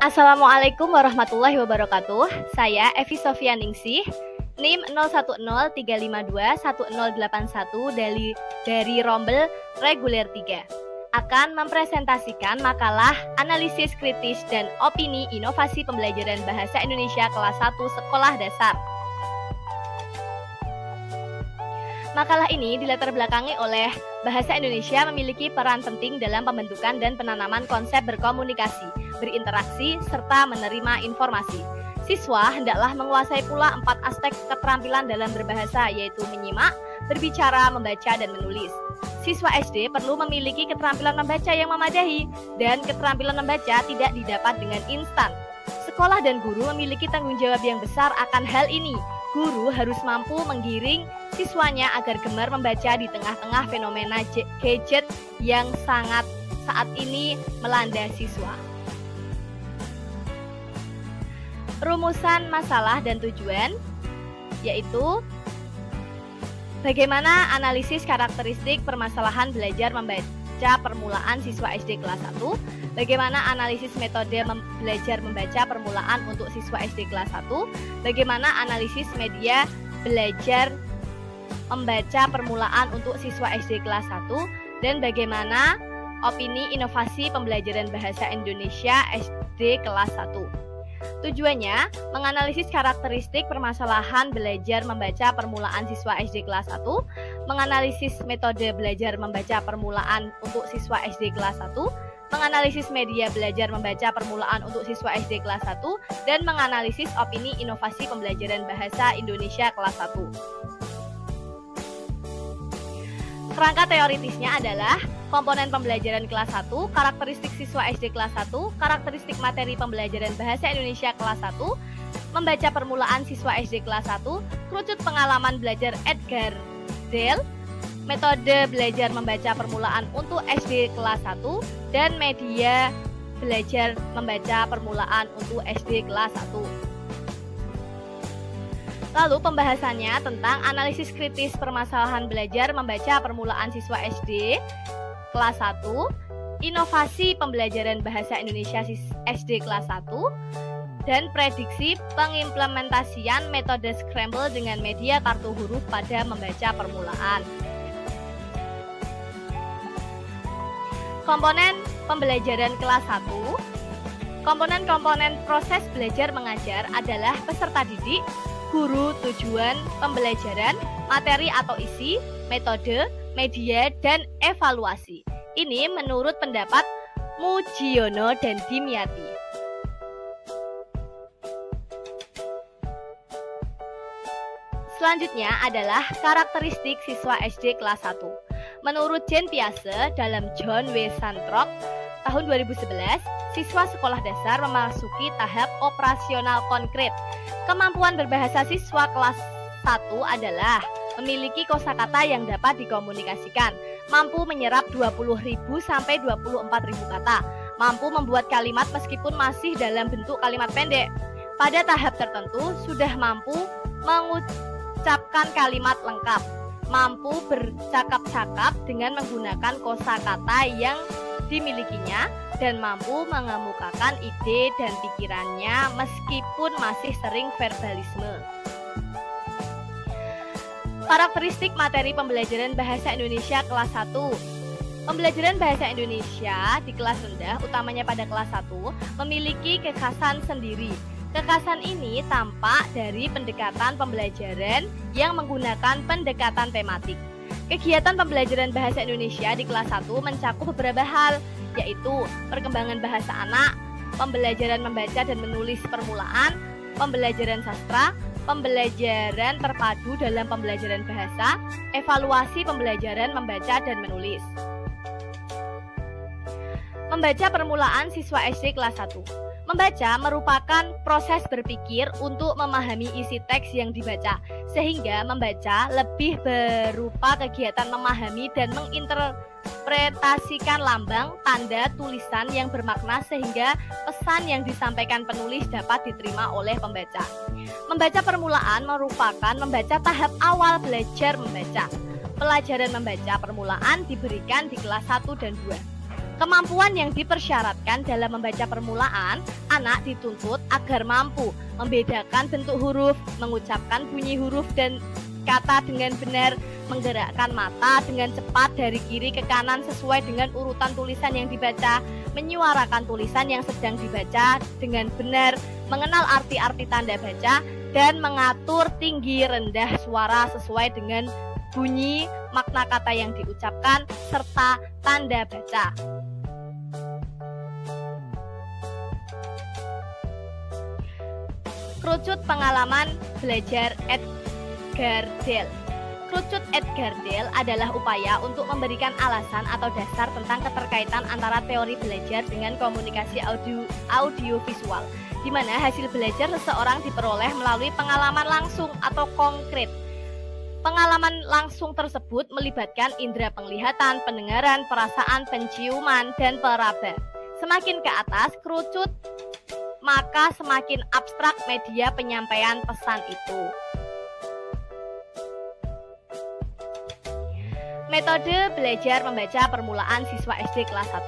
Assalamualaikum warahmatullahi wabarakatuh. Saya Evi Sofianingsih, NIM 0103521081 dari Rombel Reguler 3. Akan mempresentasikan makalah analisis kritis dan opini inovasi pembelajaran bahasa Indonesia kelas 1 sekolah dasar. Makalah ini dilatar belakangi oleh bahasa Indonesia memiliki peran penting dalam pembentukan dan penanaman konsep berkomunikasi, berinteraksi, serta menerima informasi. Siswa hendaklah menguasai pula 4 aspek keterampilan dalam berbahasa, yaitu menyimak, berbicara, membaca, dan menulis. Siswa SD perlu memiliki keterampilan membaca yang memadai, dan keterampilan membaca tidak didapat dengan instan. Sekolah dan guru memiliki tanggung jawab yang besar akan hal ini. Guru harus mampu menggiring siswanya agar gemar membaca di tengah-tengah fenomena gadget yang sangat saat ini melanda siswa. Rumusan masalah dan tujuan, yaitu bagaimana analisis karakteristik permasalahan belajar membaca permulaan siswa SD kelas 1, bagaimana analisis metode belajar membaca permulaan untuk siswa SD kelas 1, bagaimana analisis media belajar membaca permulaan untuk siswa SD kelas 1, dan bagaimana opini inovasi pembelajaran bahasa Indonesia SD kelas 1. Tujuannya, menganalisis karakteristik permasalahan belajar membaca permulaan siswa SD kelas 1, menganalisis metode belajar membaca permulaan untuk siswa SD kelas 1, menganalisis media belajar membaca permulaan untuk siswa SD kelas 1, dan menganalisis opini inovasi pembelajaran bahasa Indonesia kelas 1. Kerangka teoritisnya adalah komponen pembelajaran kelas 1, karakteristik siswa SD kelas 1, karakteristik materi pembelajaran bahasa Indonesia kelas 1, membaca permulaan siswa SD kelas 1, kerucut pengalaman belajar Edgar Dale, metode belajar membaca permulaan untuk SD kelas 1, dan media belajar membaca permulaan untuk SD kelas 1. Lalu pembahasannya tentang analisis kritis permasalahan belajar membaca permulaan siswa SD kelas 1, inovasi pembelajaran bahasa Indonesia SD kelas 1, dan prediksi pengimplementasian metode Scramble dengan media kartu huruf pada membaca permulaan. Komponen pembelajaran kelas 1. Komponen-komponen proses belajar mengajar adalah peserta didik, guru, tujuan pembelajaran, materi atau isi, metode, media, dan evaluasi. Ini menurut pendapat Mujiono dan Dimyati. Selanjutnya adalah karakteristik siswa SD kelas 1. Menurut Jean Piaget dalam John W. Santrock tahun 2011, siswa sekolah dasar memasuki tahap operasional konkret. Kemampuan berbahasa siswa kelas 1 adalah memiliki kosakata yang dapat dikomunikasikan, mampu menyerap 20.000 sampai 24.000 kata, mampu membuat kalimat meskipun masih dalam bentuk kalimat pendek. Pada tahap tertentu sudah mampu mengucapkan kalimat lengkap, mampu bercakap-cakap dengan menggunakan kosakata yang dimilikinya, dan mampu mengemukakan ide dan pikirannya meskipun masih sering verbalisme. Karakteristik materi pembelajaran bahasa Indonesia kelas 1. Pembelajaran bahasa Indonesia di kelas rendah, utamanya pada kelas 1, memiliki kekhasan sendiri. Kekhasan ini tampak dari pendekatan pembelajaran yang menggunakan pendekatan tematik. Kegiatan pembelajaran bahasa Indonesia di kelas 1 mencakup beberapa hal, yaitu perkembangan bahasa anak, pembelajaran membaca dan menulis permulaan, pembelajaran sastra, pembelajaran terpadu dalam pembelajaran bahasa, evaluasi pembelajaran membaca dan menulis. Membaca permulaan siswa SD kelas 1. Membaca merupakan proses berpikir untuk memahami isi teks yang dibaca, sehingga membaca lebih berupa kegiatan memahami dan menginterpretasikan lambang, tanda, tulisan yang bermakna sehingga pesan yang disampaikan penulis dapat diterima oleh pembaca. Membaca permulaan merupakan membaca tahap awal belajar membaca. Pelajaran membaca permulaan diberikan di kelas 1 dan 2. Kemampuan yang dipersyaratkan dalam membaca permulaan, anak dituntut agar mampu membedakan bentuk huruf, mengucapkan bunyi huruf dan kata dengan benar, menggerakkan mata dengan cepat dari kiri ke kanan sesuai dengan urutan tulisan yang dibaca, menyuarakan tulisan yang sedang dibaca dengan benar, mengenal arti-arti tanda baca, dan mengatur tinggi rendah suara sesuai dengan bunyi, makna kata yang diucapkan, serta tanda baca. Kerucut pengalaman belajar Edgardale. Kerucut Edgardale adalah upaya untuk memberikan alasan atau dasar tentang keterkaitan antara teori belajar dengan komunikasi audiovisual, di mana hasil belajar seseorang diperoleh melalui pengalaman langsung atau konkret. Pengalaman langsung tersebut melibatkan indera penglihatan, pendengaran, perasaan, penciuman, dan peraba. Semakin ke atas kerucut, maka semakin abstrak media penyampaian pesan itu. Metode belajar membaca permulaan siswa SD kelas 1.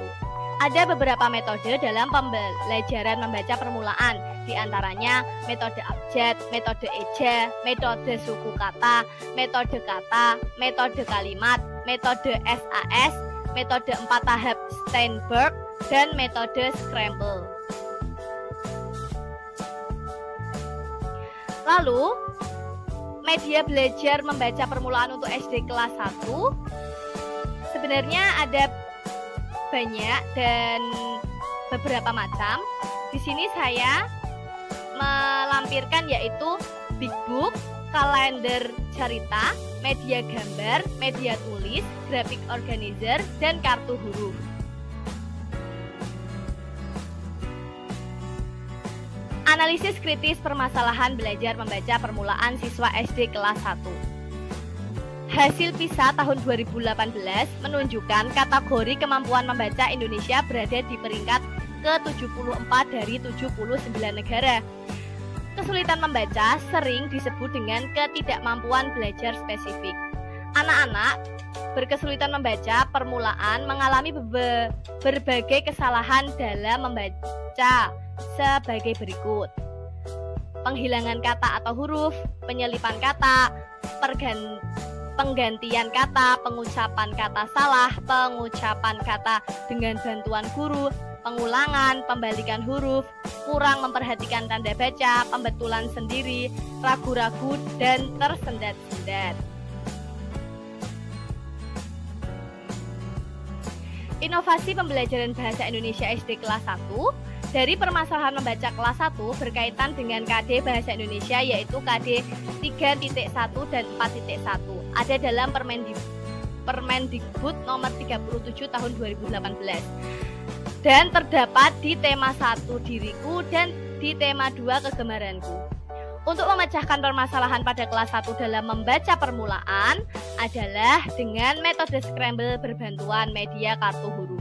Ada beberapa metode dalam pembelajaran membaca permulaan, di antaranya metode abjad, metode eja, metode suku kata, metode kalimat, metode SAS, metode 4 tahap Steinberg, dan metode scramble. Lalu, media belajar membaca permulaan untuk SD kelas 1 sebenarnya ada banyak dan beberapa macam. Di sini saya melampirkan yaitu Big Book, kalender cerita, media gambar, media tulis, graphic organizer, dan kartu huruf. Analisis kritis permasalahan belajar membaca permulaan siswa SD kelas 1. Hasil PISA tahun 2018 menunjukkan kategori kemampuan membaca Indonesia berada di peringkat ke-74 dari 79 negara. Kesulitan membaca sering disebut dengan ketidakmampuan belajar spesifik. Anak-anak berkesulitan membaca permulaan mengalami berbagai kesalahan dalam membaca sebagai berikut: penghilangan kata atau huruf, penyelipan kata, penggantian kata, pengucapan kata salah, pengucapan kata dengan bantuan guru, pengulangan, pembalikan huruf, kurang memperhatikan tanda baca, pembetulan sendiri, ragu-ragu, dan tersendat-sendat. Inovasi pembelajaran bahasa Indonesia SD kelas 1 dari permasalahan membaca kelas 1 berkaitan dengan KD Bahasa Indonesia, yaitu KD 3.1 dan 4.1. Ada dalam Permendikbud nomor 37 tahun 2018. Dan terdapat di tema 1 diriku dan di tema 2 kegemaranku. Untuk memecahkan permasalahan pada kelas 1 dalam membaca permulaan adalah dengan metode scramble berbantuan media kartu huruf.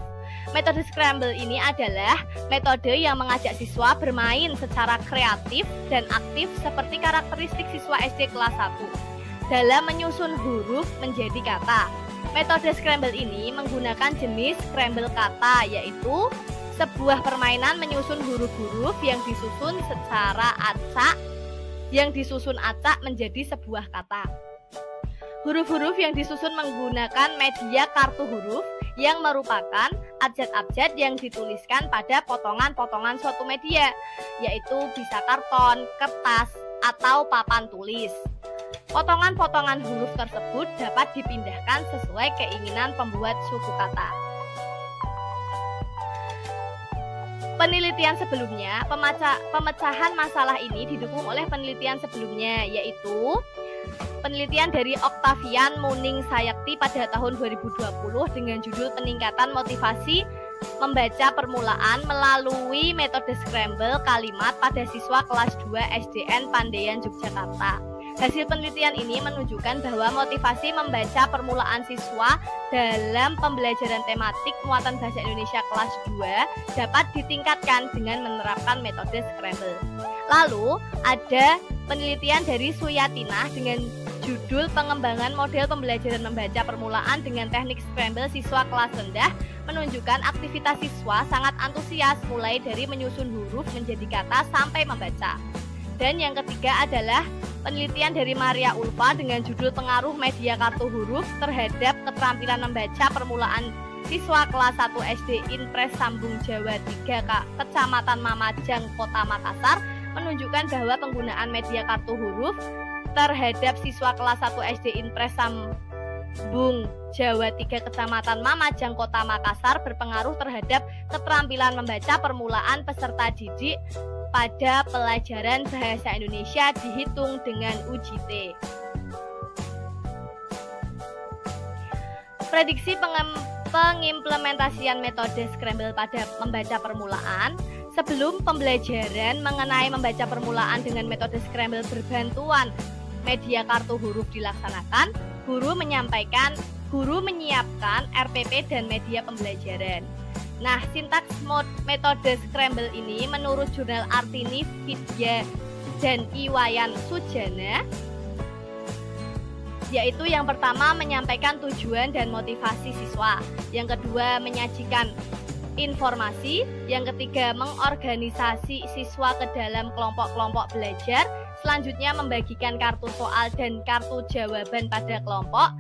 Metode scramble ini adalah metode yang mengajak siswa bermain secara kreatif dan aktif seperti karakteristik siswa SD kelas 1 dalam menyusun huruf menjadi kata. Metode scramble ini menggunakan jenis scramble kata, yaitu sebuah permainan menyusun huruf-huruf yang disusun secara acak menjadi sebuah kata. Huruf-huruf yang disusun menggunakan media kartu huruf yang merupakan abjad-abjad yang dituliskan pada potongan-potongan suatu media, yaitu bisa karton, kertas, atau papan tulis. Potongan-potongan huruf tersebut dapat dipindahkan sesuai keinginan pembuat suku kata. Penelitian sebelumnya, pemecahan masalah ini didukung oleh penelitian sebelumnya, yaitu penelitian dari Octavian Muning Sayakti pada tahun 2020 dengan judul Peningkatan Motivasi Membaca Permulaan melalui Metode Scramble Kalimat pada siswa kelas 2 SDN Pandean Yogyakarta. Hasil penelitian ini menunjukkan bahwa motivasi membaca permulaan siswa dalam pembelajaran tematik muatan bahasa Indonesia kelas 2 dapat ditingkatkan dengan menerapkan metode Scramble. Lalu, ada penelitian dari Suyatinah dengan judul pengembangan model pembelajaran membaca permulaan dengan teknik Scramble siswa kelas rendah menunjukkan aktivitas siswa sangat antusias mulai dari menyusun huruf menjadi kata sampai membaca. Dan yang ketiga adalah penelitian dari Maria Ulfa dengan judul pengaruh media kartu huruf terhadap keterampilan membaca permulaan siswa kelas 1 SD Impres Sambung Jawa 3 Kecamatan Mamajang, Kota Makassar menunjukkan bahwa penggunaan media kartu huruf terhadap siswa kelas 1 SD Impres Sambung Jawa 3 Kecamatan Mamajang, Kota Makassar berpengaruh terhadap keterampilan membaca permulaan peserta didik pada pelajaran bahasa Indonesia dihitung dengan UJT. Prediksi pengimplementasian metode Scramble pada membaca permulaan. Sebelum pembelajaran mengenai membaca permulaan dengan metode Scramble berbantuan media kartu huruf dilaksanakan, guru menyiapkan RPP dan media pembelajaran. Nah, sintaks metode Scramble ini menurut jurnal Artini Vidya dan Iwayan Sujana, yaitu yang pertama menyampaikan tujuan dan motivasi siswa, yang kedua menyajikan informasi, yang ketiga mengorganisasi siswa ke dalam kelompok-kelompok belajar, selanjutnya membagikan kartu soal dan kartu jawaban pada kelompok,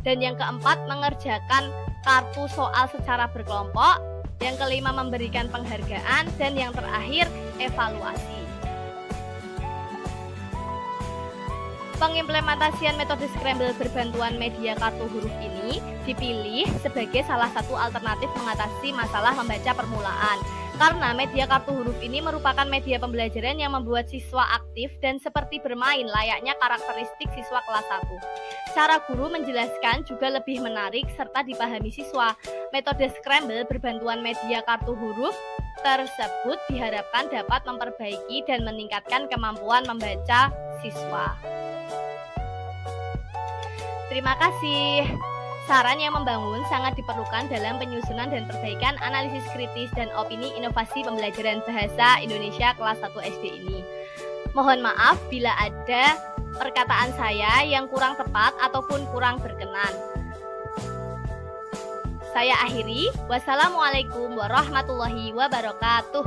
dan yang keempat mengerjakan kartu soal secara berkelompok, yang kelima memberikan penghargaan, dan yang terakhir evaluasi. Pengimplementasian metode Scramble berbantuan media kartu huruf ini dipilih sebagai salah satu alternatif mengatasi masalah membaca permulaan. Karena media kartu huruf ini merupakan media pembelajaran yang membuat siswa aktif dan seperti bermain layaknya karakteristik siswa kelas 1. Cara guru menjelaskan juga lebih menarik serta dipahami siswa. Metode Scramble berbantuan media kartu huruf tersebut diharapkan dapat memperbaiki dan meningkatkan kemampuan membaca siswa. Terima kasih. Saran yang membangun sangat diperlukan dalam penyusunan dan perbaikan analisis kritis dan opini inovasi pembelajaran bahasa Indonesia kelas 1 SD ini. Mohon maaf bila ada perkataan saya yang kurang tepat ataupun kurang berkenan. Saya akhiri. Wassalamualaikum warahmatullahi wabarakatuh.